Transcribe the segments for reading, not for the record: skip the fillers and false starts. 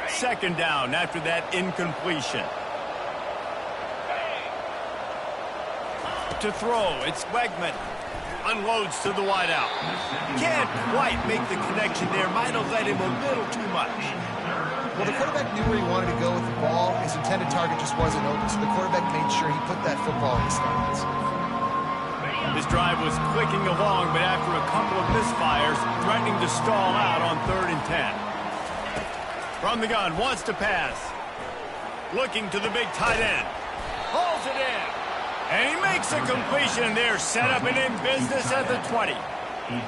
Second down after that incompletion. To throw, it's Wegman. Unloads to the wideout. Can't quite make the connection there. Might have led him a little too much. Well, the quarterback knew where he wanted to go with the ball. His intended target just wasn't open, so the quarterback made sure he put that football in his hands. This drive was clicking along, but after a couple of misfires, threatening to stall out on 3rd and 10. From the gun, wants to pass. Looking to the big tight end. Hauls it in. And he makes a completion there, set up and in business at the 20.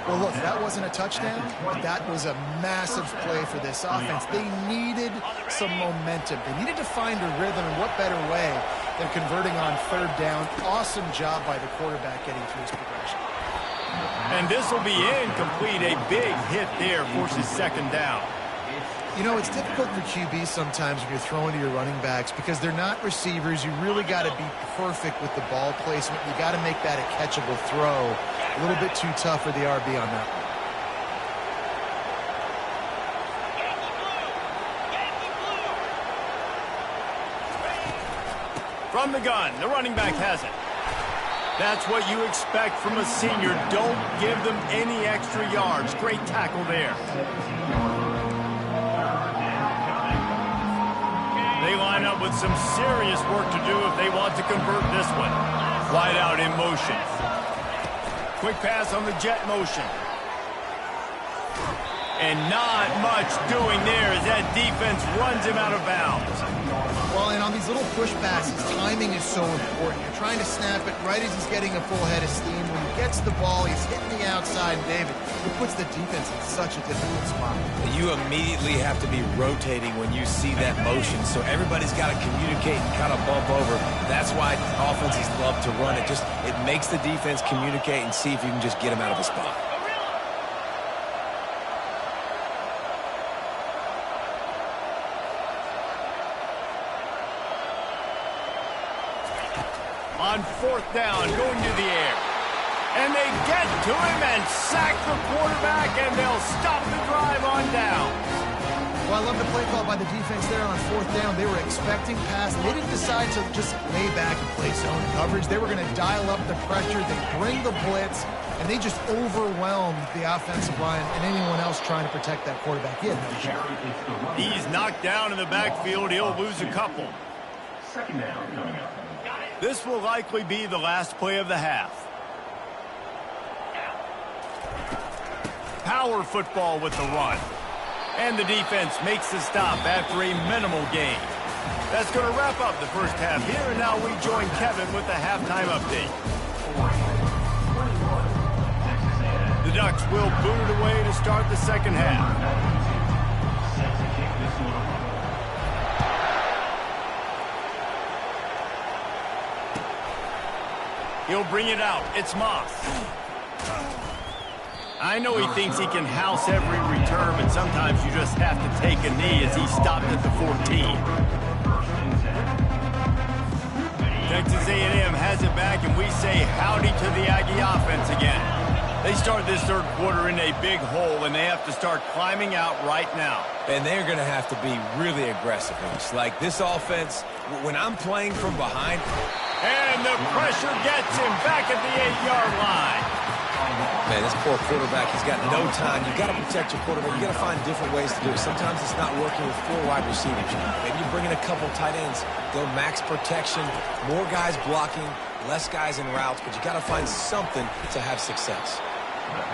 Well, look, that wasn't a touchdown, but that was a massive play for this offense. They needed some momentum. They needed to find a rhythm, and what better way than converting on 3rd down. Awesome job by the quarterback getting through his progression. And this will be incomplete. A big hit there forces 2nd down. You know, it's difficult for QB sometimes when you're throwing to your running backs because they're not receivers. You really got to be perfect with the ball placement. You got to make that a catchable throw. A little bit too tough for the RB on that one. From the gun, the running back has it. That's what you expect from a senior. Don't give them any extra yards. Great tackle there. They line up with some serious work to do if they want to convert this one. Wide out in motion. Quick pass on the jet motion. And not much doing there as that defense runs him out of bounds. Well, and on these little push passes, timing is so important. You're trying to snap it right as he's getting a full head of steam. When he gets the ball, he's hitting the outside, and David, it puts the defense in such a difficult spot. You immediately have to be rotating when you see that motion, so everybody's got to communicate and kind of bump over. That's why offenses love to run it. It makes the defense communicate and see if you can just get him out of a spot. On 4th down, going to the air. And they get to him and sack the quarterback, and they'll stop the drive on down. Well, I love the play call by the defense there on 4th down. They were expecting pass. They didn't decide to just lay back and play zone coverage. They were going to dial up the pressure. They bring the blitz, and they just overwhelmed the offensive line and anyone else trying to protect that quarterback. He's knocked down in the backfield. He'll lose a couple. 2nd down coming up. This will likely be the last play of the half. Power football with the run. And the defense makes the stop after a minimal gain. That's going to wrap up the first half here, and now we join Kevin with the halftime update. The Ducks will boot it away to start the second half. He'll bring it out. It's Moss. I know he thinks he can house every return, but sometimes you just have to take a knee as he stopped at the 14. Texas A&M has it back, and we say howdy to the Aggie offense again. They start this 3rd quarter in a big hole, and they have to start climbing out right now. And they're going to have to be really aggressive. Like this offense, when I'm playing from behind. And the pressure gets him back at the 8-yard line. Man, this poor quarterback, he's got no time. You got to protect your quarterback. You got to find different ways to do it. Sometimes it's not working with 4 wide receivers. Maybe you bring in a couple tight ends, go max protection, more guys blocking, less guys in routes, but you got to find something to have success.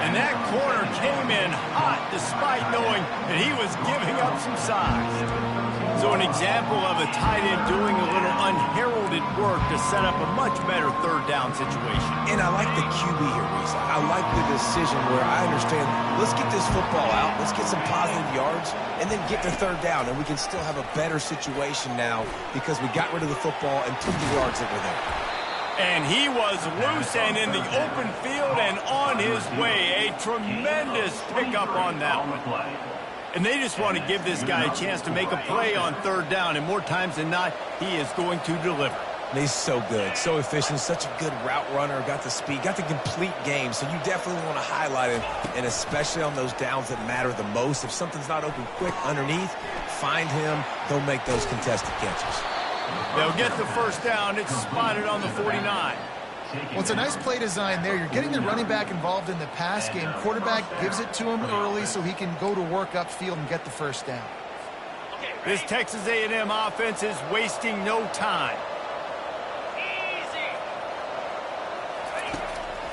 And that corner came in hot despite knowing that he was giving up some size. So an example of a tight end doing a little unheralded work to set up a much better 3rd down situation. And I like the QB here, Reese. I like the decision where I understand, let's get this football out, let's get some positive yards, and then get to 3rd down, and we can still have a better situation now because we got rid of the football and took the yards that were there. And he was loose and in the open field and on his way. A tremendous pickup on that one. And they just want to give this guy a chance to make a play on 3rd down, and more times than not, he is going to deliver. He's so good, so efficient, such a good route runner, got the speed, got the complete game, so you definitely want to highlight him, and especially on those downs that matter the most. If something's not open quick underneath, find him, he'll make those contested catches. They'll get the first down. It's spotted on the 49. Well, it's a nice play design there. You're getting the running back involved in the pass game. Quarterback gives it to him early so he can go to work upfield and get the first down. This Texas A&M offense is wasting no time.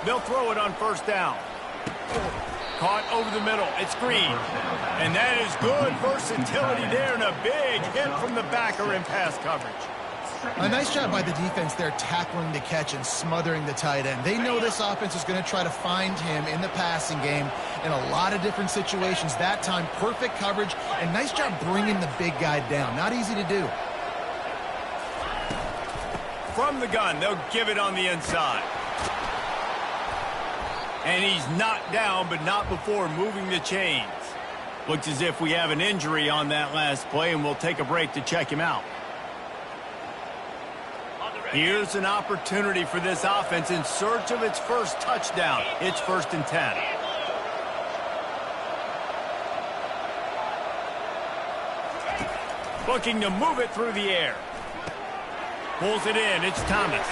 They'll throw it on first down. Caught over the middle. It's Green. And that is good versatility there and a big hit from the backer in pass coverage. A nice job by the defense there tackling the catch and smothering the tight end. They know this offense is going to try to find him in the passing game in a lot of different situations. That time, perfect coverage and nice job bringing the big guy down. Not easy to do. From the gun, they'll give it on the inside. And he's knocked down, but not before moving the chains. Looks as if we have an injury on that last play, and we'll take a break to check him out. Here's an opportunity for this offense in search of its first touchdown. It's 1st and 10. Looking to move it through the air. Pulls it in. It's Thomas.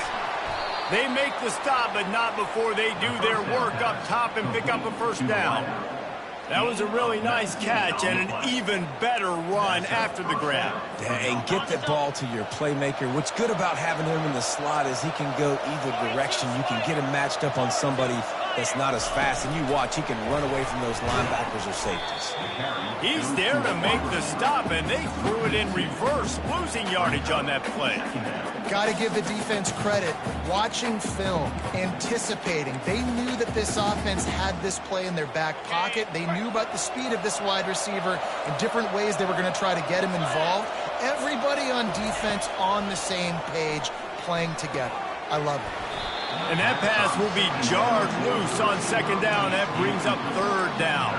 They make the stop, but not before they do their work up top and pick up a first down. That was a really nice catch and an even better run after the grab. Yeah, and get that ball to your playmaker. What's good about having him in the slot is he can go either direction. You can get him matched up on somebody that's not as fast, and you watch, he can run away from those linebackers or safeties. He's there to make the stop, and they threw it in reverse, losing yardage on that play. Got to give the defense credit. Watching film, anticipating. They knew that this offense had this play in their back pocket. They knew about the speed of this wide receiver and different ways they were going to try to get him involved. Everybody on defense on the same page, playing together. I love it. And that pass will be jarred loose on 2nd down. That brings up 3rd down.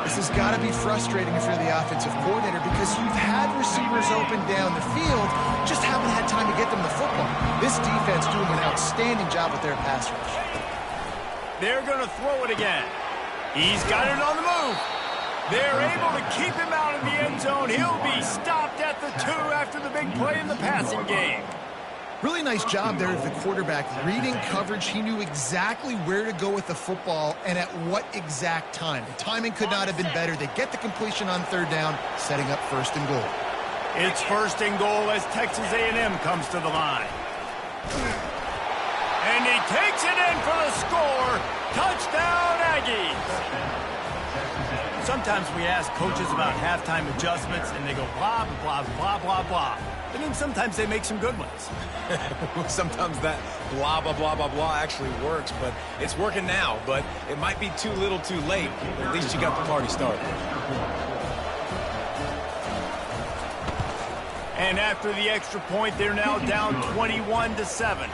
This has got to be frustrating if you're the offensive coordinator because you've had receivers open down the field, just haven't had time to get them the football. This defense doing an outstanding job with their pass rush. They're going to throw it again. He's got it on the move. They're able to keep him out in the end zone. He'll be stopped at the 2 after the big play in the passing game. Really nice job there of the quarterback. Reading coverage, he knew exactly where to go with the football and at what exact time. The timing could not have been better. They get the completion on 3rd down, setting up 1st and goal. It's 1st and goal as Texas A&M comes to the line. And he takes it in for the score. Touchdown, Aggies. Sometimes we ask coaches about halftime adjustments, and they go blah, blah, blah, blah, blah. And then sometimes they make some good ones. Sometimes that blah, blah, blah, blah, blah actually works, but it's working now. But it might be too little too late. At least you got the party started. And after the extra point, they're now down 21-7.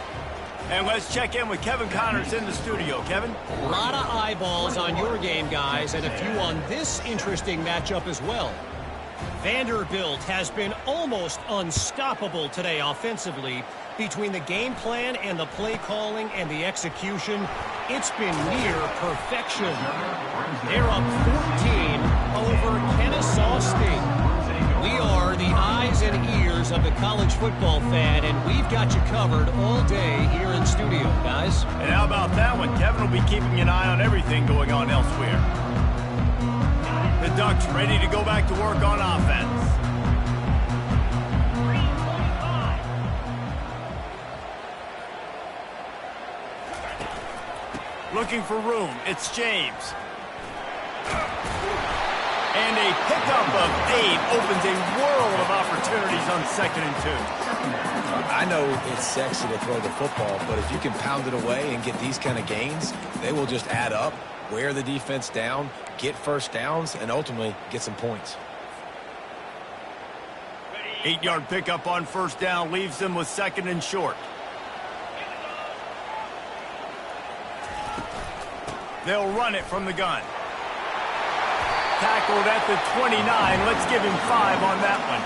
And let's check in with Kevin Connors in the studio. Kevin? A lot of eyeballs on your game, guys, and a few on this interesting matchup as well. Vanderbilt has been almost unstoppable today offensively. Between the game plan and the play calling and the execution, it's been near perfection. They're up 14 over Kennesaw State. We are the eyes and ears of the college football fan, and we've got you covered all day here in studio, guys. And how about that one? Kevin will be keeping an eye on everything going on elsewhere. The Ducks ready to go back to work on offense. Looking for room. It's James. And a pickup of 8 opens a world of opportunities on 2nd and 2. I know it's sexy to throw the football, but if you can pound it away and get these kind of gains, they will just add up, wear the defense down, get first downs, and ultimately get some points. 8-yard pickup on 1st down leaves them with 2nd and short. They'll run it from the gun. Tackled at the 29. Let's give him 5 on that one.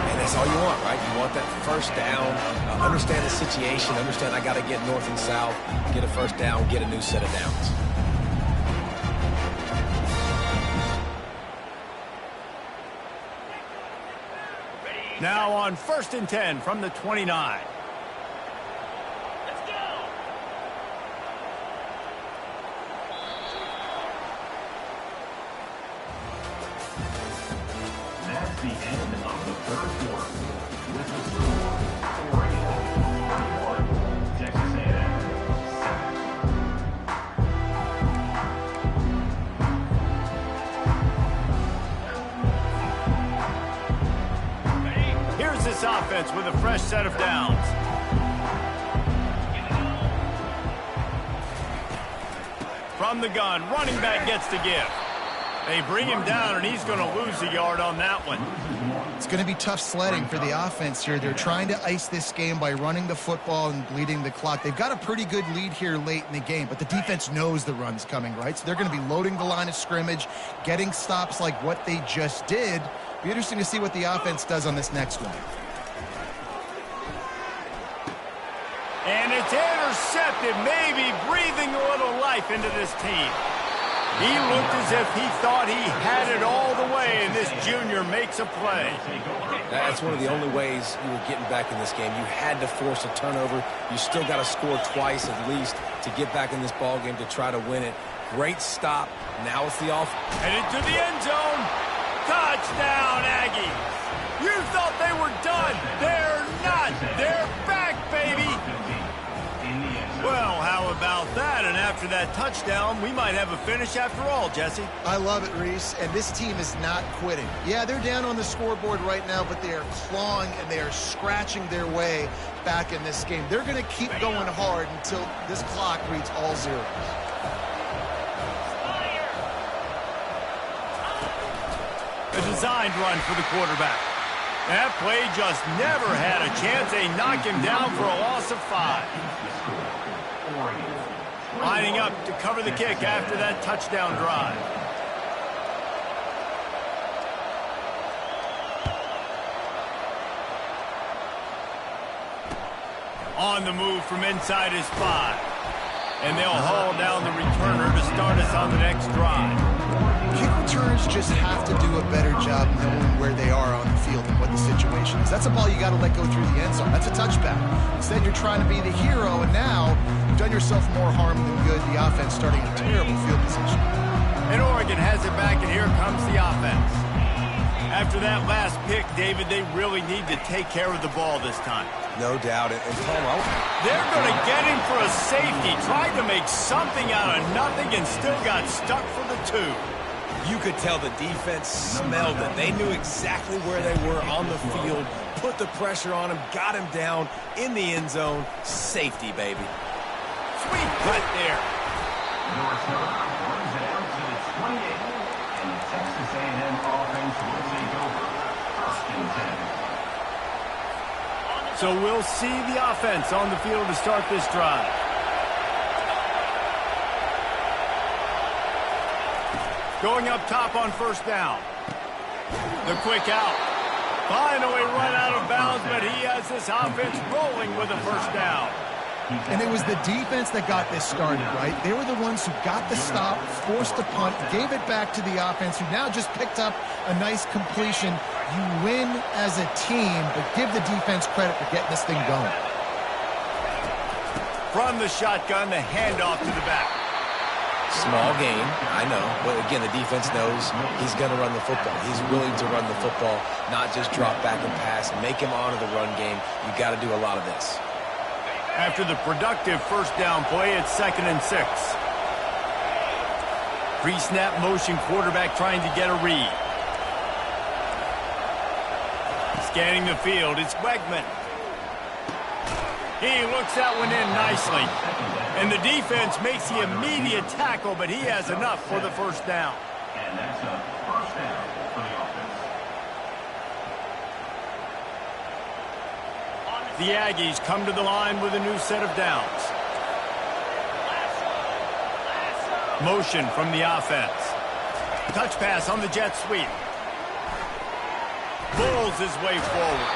And that's all you want, right? You want that first down, understand the situation, understand I got to get north and south, get a first down, get a new set of downs. Now on 1st and 10 from the 29. That's the end of the third quarter. With the score, Oregon 41, Texas A&M 7. Here's this offense with a fresh set of downs. From the gun, running back gets the give. They bring him down, and he's going to lose a yard on that one. It's going to be tough sledding for the offense here. They're trying to ice this game by running the football and bleeding the clock. They've got a pretty good lead here late in the game, but the defense knows the run's coming, right? So they're going to be loading the line of scrimmage, getting stops like what they just did. Be interesting to see what the offense does on this next one. And it's intercepted, maybe breathing a little life into this team. He looked as if he thought he had it all the way, and this junior makes a play. That's one of the only ways you were getting back in this game. You had to force a turnover. You still got to score twice at least to get back in this ball game to try to win it. Great stop. Now it's the off. Headed to the end zone. Touchdown, Aggies. You thought they were done. They're not. They're back, baby. Well, how about that? And after that touchdown, we might have a finish after all, Jesse. I love it, Reese, and this team is not quitting. Yeah, they're down on the scoreboard right now, but they are clawing and they are scratching their way back in this game. They're going to keep going hard until this clock reads all zeros. A designed run for the quarterback. That play just never had a chance. They knock him down for a loss of 5. Lining up to cover the kick after that touchdown drive. On the move from inside his 5. And they'll haul down the returner to start us on the next drive. Kick returners just have to do a better job knowing where they are on the field and what the situation is. That's a ball you got to let go through the end zone. That's a touchback. Instead, you're trying to be the hero, and now you've done yourself more harm than good. The offense starting in terrible field position. And Oregon has it back, and here comes the offense. After that last pick, David, they really need to take care of the ball this time. No doubt. And Palmer, they're going to get him for a safety. Tried to make something out of nothing and still got stuck for the 2. you could tell the defense smelled it. They knew exactly where they were on the field, put the pressure on him, got him down in the end zone. Safety, baby. Sweet cut there. Northside runs it out to the 28, and the Texas A&M offense will take over 1st and 10. So we'll see the offense on the field to start this drive. Going up top on first down. The quick out. Finally run out of bounds, but he has this offense rolling with a first down. And it was the defense that got this started, right? They were the ones who got the stop, forced the punt, gave it back to the offense, who now just picked up a nice completion. You win as a team, but give the defense credit for getting this thing going. From the shotgun, the handoff to the back. Small gain, I know, but again, the defense knows he's going to run the football. He's willing to run the football, not just drop back and pass, make him honor the run game. You got to do a lot of this. After the productive first down play, it's 2nd and 6. Pre-snap motion, quarterback trying to get a read. Scanning the field, it's Wegman. He looks that one in nicely. And the defense makes the immediate tackle, but he has enough for the first down. And that's a first down for the offense. The Aggies come to the line with a new set of downs. Motion from the offense. Touch pass on the jet sweep. Bulls his way forward.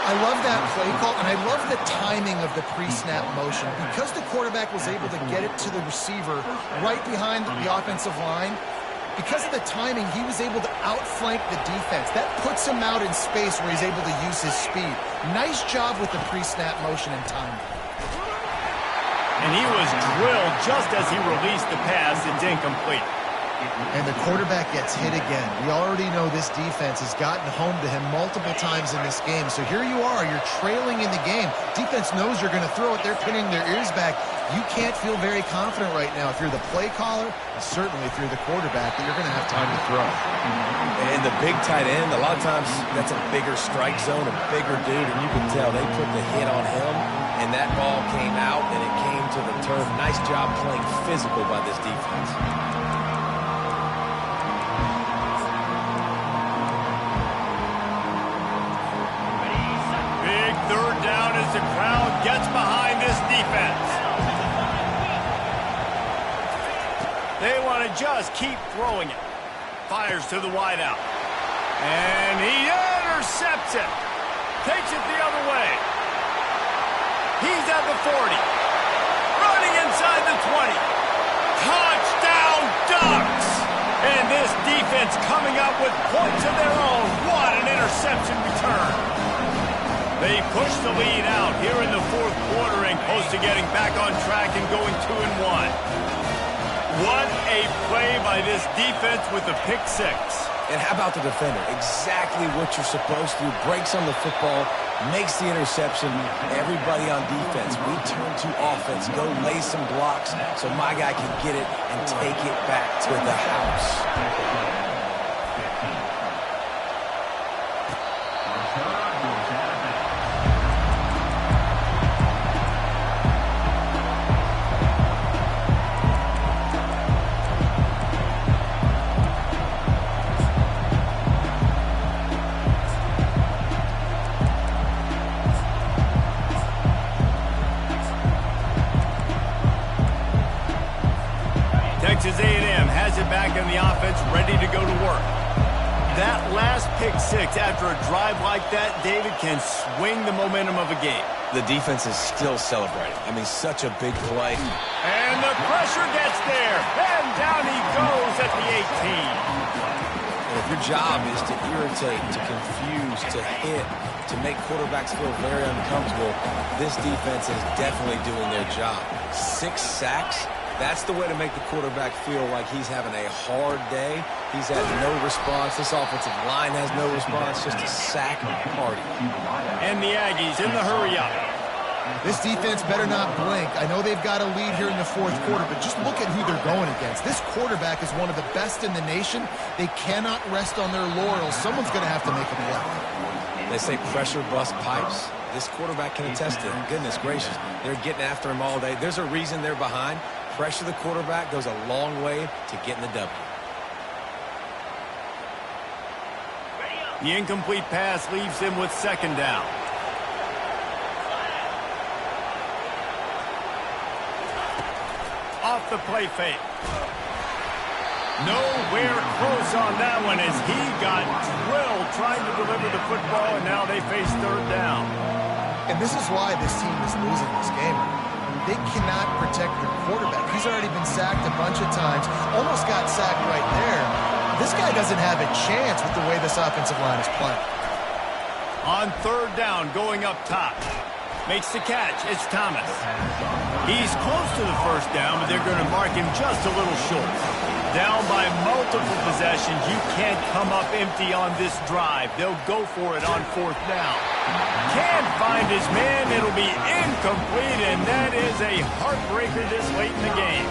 I love that play call, and I love the timing of the pre-snap motion. Because the quarterback was able to get it to the receiver right behind the offensive line, because of the timing, he was able to outflank the defense. That puts him out in space where he's able to use his speed. Nice job with the pre-snap motion and timing. And he was drilled just as he released the pass. It's incomplete. And the quarterback gets hit again. We already know this defense has gotten home to him multiple times in this game. So here you are, you're trailing in the game. Defense knows you're going to throw it. They're pinning their ears back. You can't feel very confident right now if you're the play caller, and certainly if you're the quarterback, that you're going to have time to throw. And the big tight end, a lot of times that's a bigger strike zone, a bigger dude, and you can tell they put the hit on him, and that ball came out, and it came to the turf. Nice job playing physical by this defense. Big third down as the crowd gets behind this defense. They want to just keep throwing it. Fires to the wideout. And he intercepts it. Takes it the other way. He's at the 40. Running inside the 20. Touchdown Ducks! And this defense coming up with points of their own. What an interception return. They push the lead out here in the fourth quarter and close to getting back on track and going 2-1. What a play by this defense with the pick six. And how about the defender? Exactly what you're supposed to do. Breaks on the football, makes the interception. Everybody on defense, we turn to offense. Go lay some blocks so my guy can get it and take it back to the house. Texas A&M has it back in the offense, ready to go to work. That last pick six after a drive like that, David, can swing the momentum of a game. The defense is still celebrating. I mean, such a big play. And the pressure gets there, and down he goes at the 18. And if your job is to irritate, to confuse, to hit, to make quarterbacks feel very uncomfortable, this defense is definitely doing their job. 6 sacks. That's the way to make the quarterback feel like he's having a hard day. He's had no response. This offensive line has no response. Just a sack party. And the Aggies in the hurry up. This defense better not blink. I know they've got a lead here in the fourth quarter, but just look at who they're going against. This quarterback is one of the best in the nation. They cannot rest on their laurels. Someone's going to have to make a play. They say pressure bust pipes. This quarterback can attest to it. Goodness gracious. They're getting after him all day. There's a reason they're behind. Pressure the quarterback goes a long way to getting the W. The incomplete pass leaves him with second down. Off the play fake. Nowhere close on that one as he got drilled trying to deliver the football, and now they face third down. And this is why this team is losing this game. They cannot protect their quarterback. He's already been sacked a bunch of times, almost got sacked right there. This guy doesn't have a chance with the way this offensive line is playing. On third down, going up top. Makes the catch. It's Thomas. He's close to the first down, but they're going to mark him just a little short. Down by multiple possessions, you can't come up empty on this drive. They'll go for it on fourth down. Can't find his man. It'll be incomplete, and that is a heartbreaker this late in the game.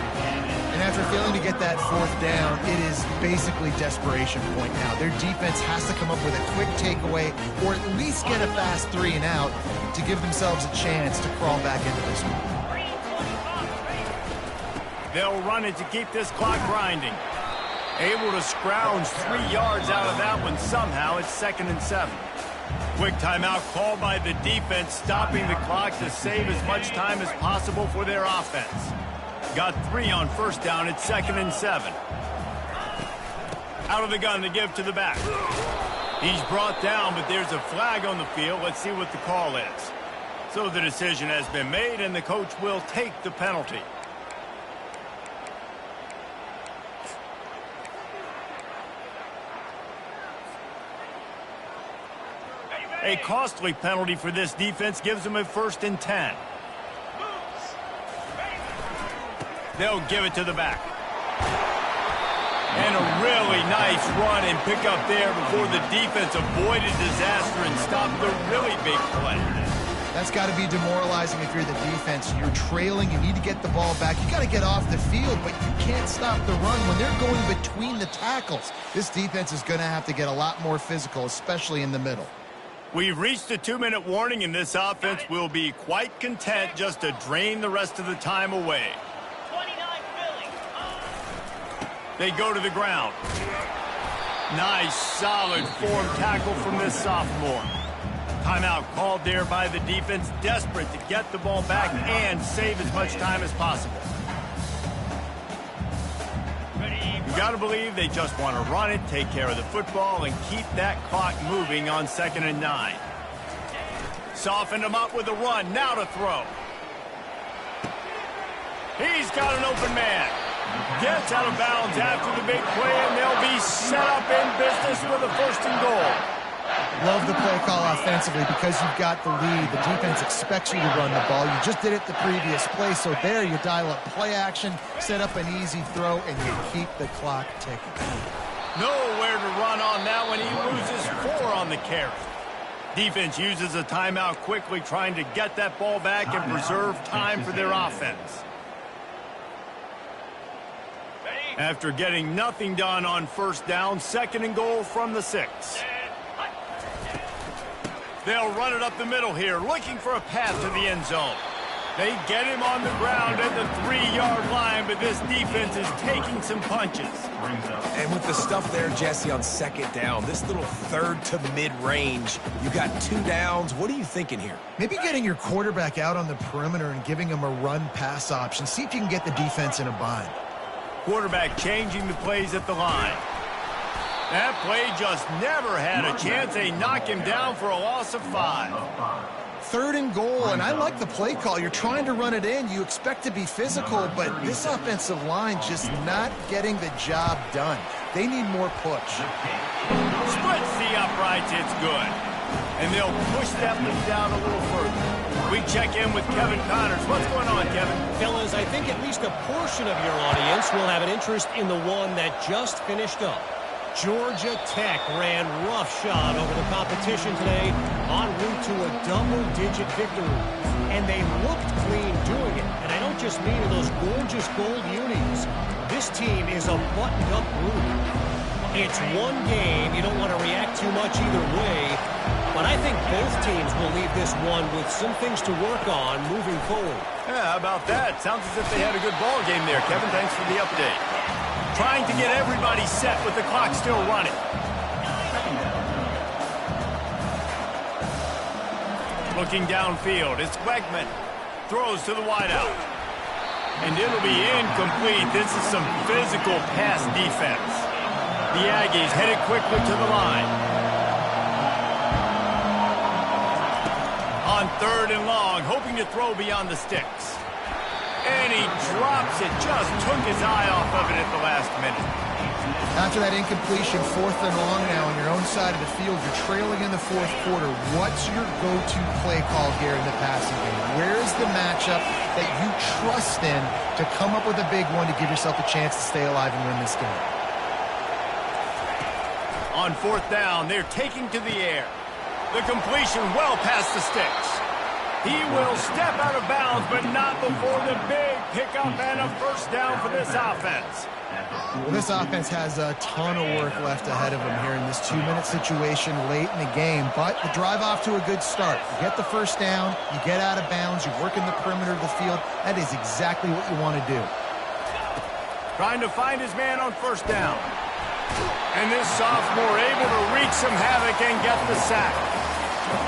And after failing to get that fourth down, it is basically desperation point now. Their defense has to come up with a quick takeaway or at least get a fast 3 and out to give themselves a chance to crawl back into this one. They'll run it to keep this clock grinding. Able to scrounge 3 yards out of that one somehow. It's 2nd and 7. Quick timeout called by the defense, stopping the clock to save as much time as possible for their offense. Got 3 on first down. It's 2nd and 7. Out of the gun to give to the back. He's brought down, but there's a flag on the field. Let's see what the call is. So the decision has been made, and the coach will take the penalty. A costly penalty for this defense gives them a 1st and 10. They'll give it to the back. And a really nice run and pick up there before the defense avoided disaster and stopped the really big play. That's got to be demoralizing if you're the defense. You're trailing. You need to get the ball back. You got to get off the field, but you can't stop the run when they're going between the tackles. This defense is going to have to get a lot more physical, especially in the middle. We've reached a 2-minute warning, and this offense will be quite content just to drain the rest of the time away. They go to the ground. Nice, solid form tackle from this sophomore. Timeout called there by the defense, desperate to get the ball back and save as much time as possible. You got to believe they just want to run it, take care of the football, and keep that clock moving on 2nd and 9. Softened him up with a run, now to throw. He's got an open man. Gets out of bounds after the big play, and they'll be set up in business with a 1st and goal. Love the play call offensively because you've got the lead. The defense expects you to run the ball. You just did it the previous play, so there you dial up play action, set up an easy throw, and you keep the clock ticking. Nowhere to run on that one. He loses 4 on the carry. Defense uses a timeout quickly, trying to get that ball back and preserve time for their offense. After getting nothing done on 1st down, 2nd and goal from the 6. They'll run it up the middle here, looking for a path to the end zone. They get him on the ground at the 3-yard line, but this defense is taking some punches. And with the stuff there, Jesse, on 2nd down, this little 3rd to mid-range, you got 2 downs. What are you thinking here? Maybe getting your quarterback out on the perimeter and giving him a run-pass option. See if you can get the defense in a bind. Quarterback changing the plays at the line. That play just never had a chance. They knock him down for a loss of 5. 3rd and goal, and I like the play call. You're trying to run it in. You expect to be physical, but this offensive line just not getting the job done. They need more push. Splits the uprights. It's good. And they'll push that one down a little further. We check in with Kevin Connors. What's going on, Kevin? Fellas, I think at least a portion of your audience will have an interest in the one that just finished up. Georgia Tech ran roughshod over the competition today en route to a double-digit victory. And they looked clean doing it. And I don't just mean in those gorgeous gold unis. This team is a buttoned-up group. It's one game. You don't want to react too much either way. But I think both teams will leave this one with some things to work on moving forward. Yeah, how about that? Sounds as if they had a good ball game there, Kevin. Thanks for the update. Trying to get everybody set with the clock still running. Looking downfield, it's Wegman. Throws to the wideout. And it'll be incomplete. This is some physical pass defense. The Aggies headed quickly to the line. On 3rd and long, hoping to throw beyond the sticks. And he drops it, just took his eye off of it at the last minute. After that incompletion, 4th and long now on your own side of the field, you're trailing in the 4th quarter. What's your go-to play call here in the passing game? Where's the matchup that you trust in to come up with a big one to give yourself a chance to stay alive and win this game? On 4th down, they're taking to the air. The completion well past the sticks. He will step out of bounds, but not before the big pickup and a 1st down for this offense. Well, this offense has a ton of work left ahead of them here in this 2-minute situation late in the game, but the drive off to a good start. You get the 1st down, you get out of bounds, you work in the perimeter of the field. That is exactly what you want to do. Trying to find his man on 1st down. And this sophomore able to wreak some havoc and get the sack.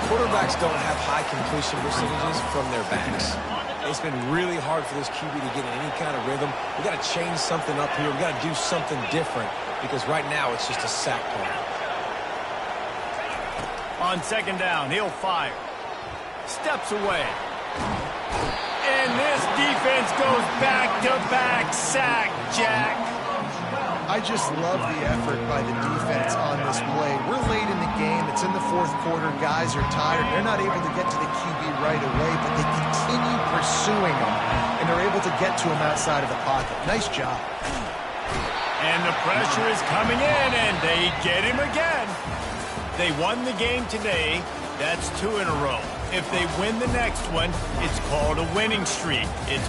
Quarterbacks don't have high completion percentages from their backs. It's been really hard for this QB to get in any kind of rhythm. We got to change something up here. We got to do something different because right now it's just a sack play. On 2nd down, he'll fire. Steps away. And this defense goes back-to-back sack, Jack. I just love the effort by the defense on this play. We're late in the game. It's in the 4th fourth quarter, guys are tired. They're not able to get to the QB right away, but they continue pursuing him, and they're able to get to him outside of the pocket. Nice job. And the pressure is coming in, and they get him again. They won the game today. That's 2 in a row. If they win the next one, it's called a winning streak. It's